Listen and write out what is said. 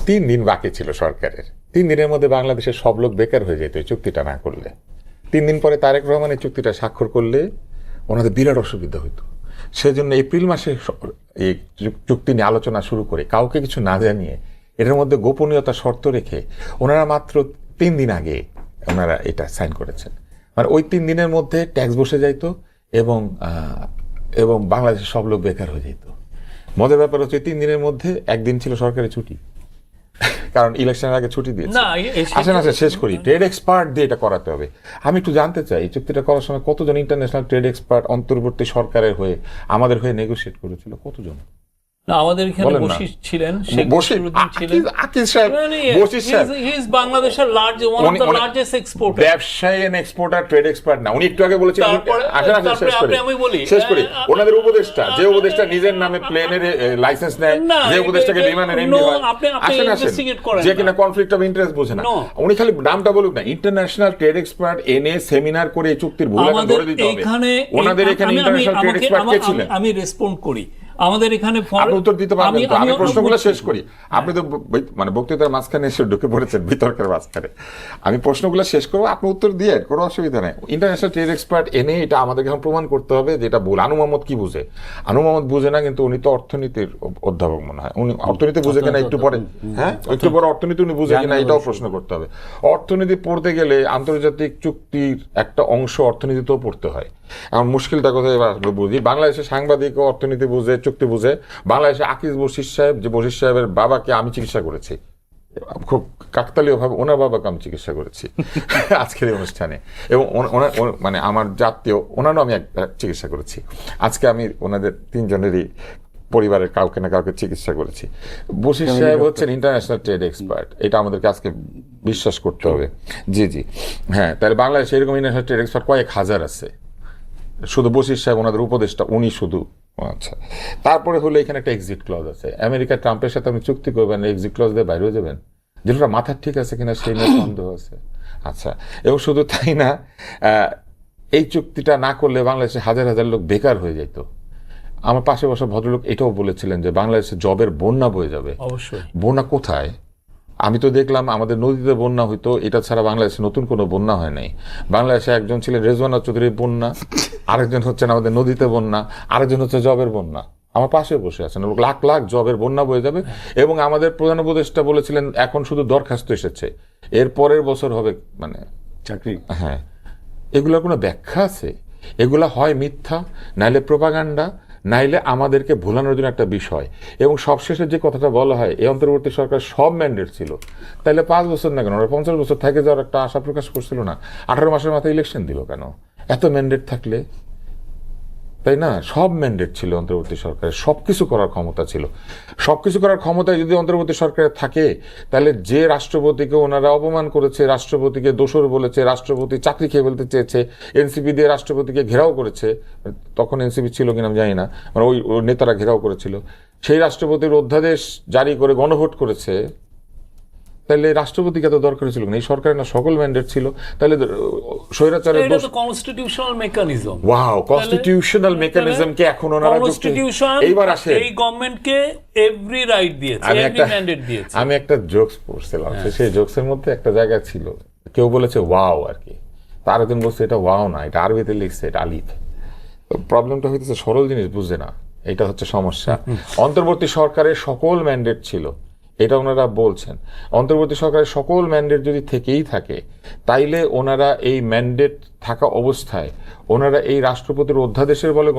3 দিন বাকি ছিল সরকারের। 3 দিনের মধ্যে বাংলাদেশের সব লোক বেকার হয়ে যেত এই চুক্তিটা না করলে। 3 দিন পরে তারেক রহমান এই চুক্তিটা স্বাক্ষর করলে ওনাদের বিরাট অসুবিধা হইতো। সেজন্য এপ্রিল মাসে এই চুক্তি নিয়ে আলোচনা শুরু করে কাউকে কিছু না জানিয়ে এটার মধ্যে গোপনীয়তা শর্ত রেখে ওনারা মাত্র 3 দিন আগে ওনারা এটা সাইন করেছেন। মানে ওই 3 দিনের মধ্যে ট্যাক্স বসে যাইতো এবং বাংলাদেশের সব লোক বেকার হয়ে যেত। মজার ব্যাপার হচ্ছে 3 দিনের মধ্যে একদিন ছিল সরকারি ছুটি, কারণ ইলেকশনের আগে ছুটি দিয়েছে। আসেন শেষ করি। ট্রেড এক্সপার্ট দিয়ে এটা করাতে হবে। আমি একটু জানতে চাই এই চুক্তিটা করার সময় কতজন ইন্টারন্যাশনাল ট্রেড এক্সপার্ট অন্তর্বর্তী সরকারের হয়ে আমাদের হয়ে নেগোশিয়েট করেছিল? কতজন? না, আমাদের এখানে বশির ছিলেন, শেখ বশিরউদ্দিন ছিলেন। হি ইজ বাংলাদেশের one of the largest exporter, ব্যবসায়ী এন্ড এক্সপোর্টার, ট্রেড এক্সপার্ট না। উনি একটু আগে বলেছিলেন, শেষ করি ওনাদের উপদেষ্টা, যে উপদেষ্টা নিজের নামে প্লেনের লাইসেন্স নেয়, যে উপদেষ্টাকে বিমানের এমডি হয়, যে কিনা কনফ্লিক্ট অফ ইন্টারেস্ট বোঝে না, উনি খালি নামটা বলুক না। ইন্টারন্যাশনাল ট্রেড এক্সপার্ট এনে সেমিনার করে এই চুক্তির ভুল ধরে দিতে হবে। ওনাদের এখানে ইন্টারন্যাশনাল ট্রেড এক্সপার্ট কে ছিলেন? আমি রেসপন্ড করি। আমাদের এখানে উত্তর দিতে পারবেন তো? আমি প্রশ্নগুলো শেষ করি। আপনি তো মানে বক্তৃতার মাঝখানে এসে ঢুকে পড়েছেন, বিতর্কের মাঝখানে। আমি প্রশ্নগুলো শেষ করবো, আপনি উত্তর দিয়ে, কোনো অসুবিধা নেই। ইন্টারন্যাশনাল ট্রেড এক্সপার্ট এনে এটা আমাদেরকে এখন প্রমাণ করতে হবে যে এটা ভুল। আনু মোহাম্মদ কি বুঝে? আনু মোহাম্মদ বুঝে না, কিন্তু উনি তো অর্থনীতির অধ্যাপক মনে হয়। উনি অর্থনীতি বুঝে কিনা একটু পরে, হ্যাঁ একটু পরে অর্থনীতি উনি বুঝে কিনা এটাও প্রশ্ন করতে হবে। অর্থনীতি পড়তে গেলে আন্তর্জাতিক চুক্তির একটা অংশ অর্থনীতিতেও পড়তে হয়। এখন মুশকিলটা কোথায় বুঝি, বাংলাদেশের সাংবাদিক অর্থনীতি বুঝে, চুক্তি বুঝে। বাংলাদেশে আকিজ বশির সাহেব, যে বশির সাহেবের বাবাকে আমি চিকিৎসা করেছি, খুব কাকতালীয় ভাবে ওনার বাবাকে আমি চিকিৎসা করেছি আজকের এই অনুষ্ঠানে, এবং মানে আমার জাতীয় ওনারও আমি চিকিৎসা করেছি। আজকে আমি ওনাদের 3 জনেরই পরিবারের কাউকে না কাউকে চিকিৎসা করেছি। বশির সাহেব হচ্ছেন ইন্টারন্যাশনাল ট্রেড এক্সপার্ট, এটা আমাদেরকে আজকে বিশ্বাস করতে হবে। জি জি, হ্যাঁ। তাহলে বাংলাদেশে এরকম ইন্টারন্যাশনাল ট্রেড এক্সপার্ট কয়েক হাজার আছে। শুধু বশির সাহেব ওনাদের উপদেষ্টা, উনি শুধু। আচ্ছা, তারপরে হলো এখানে একটা এক্সিট ক্লজ আছে। আমেরিকা ট্রাম্পের সাথে আপনি চুক্তি করবেন, এক্সিট ক্লজ দিয়ে বাইরে হয়ে যাবেন, যেটা মাথার ঠিক আছে কিনা সেই নিয়ে সন্দেহ আছে। আচ্ছা, এবং শুধু তাই না, এই চুক্তিটা না করলে বাংলাদেশে হাজার হাজার লোক বেকার হয়ে যেত। আমার পাশে বসা ভদ্রলোক এটাও বলেছিলেন যে বাংলাদেশে জবের বন্যা বয়ে যাবে। অবশ্যই। বন্যা কোথায়? আমি তো দেখলাম আমাদের নদীতে বন্যা হইতো, এটা ছাড়া বাংলাদেশে নতুন কোনো বন্যা হয় নাই। বাংলাদেশে একজন ছিলেন রেজওয়ানা চৌধুরীর বন্যা, আরেকজন হচ্ছেন আমাদের নদীতে বন্যা, আরেকজন হচ্ছে জবের বন্যা। আমার পাশে বসে আছেন, লাখ লাখ জবের বন্যা বয়ে যাবে। এবং আমাদের প্রধান উপদেষ্টা বলেছিলেন এখন শুধু দরখাস্ত এসেছে, এর পরের বছর হবে মানে চাকরি। হ্যাঁ, এগুলোর কোনো ব্যাখ্যা আছে? এগুলা হয় মিথ্যা, নাইলে প্রোপাগান্ডা, নাইলে আমাদেরকে ভুলানোর জন্য একটা বিষয়। এবং সবশেষে যে কথাটা বলা হয়, এই অন্তর্বর্তী সরকার সব ম্যান্ডেট ছিল, তাহলে 5 বছর না কেন, 50 বছর থেকে যাওয়ার একটা আশা প্রকাশ করছিল না? 18 মাসের মাথায় ইলেকশন দিল কেন? এত ম্যান্ডেট থাকলে, তাই না? সব ম্যান্ডেট ছিল অন্তর্বর্তী সরকারের, সবকিছু করার ক্ষমতা ছিল। সবকিছু করার ক্ষমতায় যদি অন্তর্বর্তী সরকারে থাকে, তাহলে যে রাষ্ট্রপতিকে ওনারা অপমান করেছে, রাষ্ট্রপতিকে দোষর বলেছে, রাষ্ট্রপতি চাকরি খেয়ে ফেলতে চেয়েছে, এনসিপি দিয়ে রাষ্ট্রপতিকে ঘেরাও করেছে, তখন এনসিপি ছিল কিনা আমি জানি না, মানে ওই নেতারা ঘেরাও করেছিল, সেই রাষ্ট্রপতির অধ্যাদেশ জারি করে গণভোট করেছে, তাহলে রাষ্ট্রপতিকে এত দরকার ছিল না? এই সরকারের না সকল ম্যান্ডেট ছিল, তাহলে স্বৈরাচারের constitutional mechanism. Wow, constitutional mechanism কে এখন ওনারা এইবার আসে, এই গভর্নমেন্টকে এভরি রাইট দিয়েছে, এভরি ম্যান্ডেট দিয়েছে। আমি একটা জোকস পড়ছিলাম, সেই জোকসের মধ্যে একটা জায়গা ছিল, কেউ বলেছে ওয়াও আর কি, তার একজন বলছে এটা ওয়াও না, এটা আরবিতে লিখছে, এটা আলিফ। প্রবলেমটা হইতেছে সরল জিনিস বুঝে না, এটা হচ্ছে সমস্যা। অন্তর্বর্তী সরকারের সকল ম্যান্ডেট ছিল, এটা ওনারা বলছেন। অন্তর্বর্তী সরকারের সকল ম্যান্ডেট যদি থেকেই থাকে, তাইলে ওনারা এই ম্যান্ডেট থাকা অবস্থায় ওনারা এই রাষ্ট্রপতির অধ্যাদেশের বলে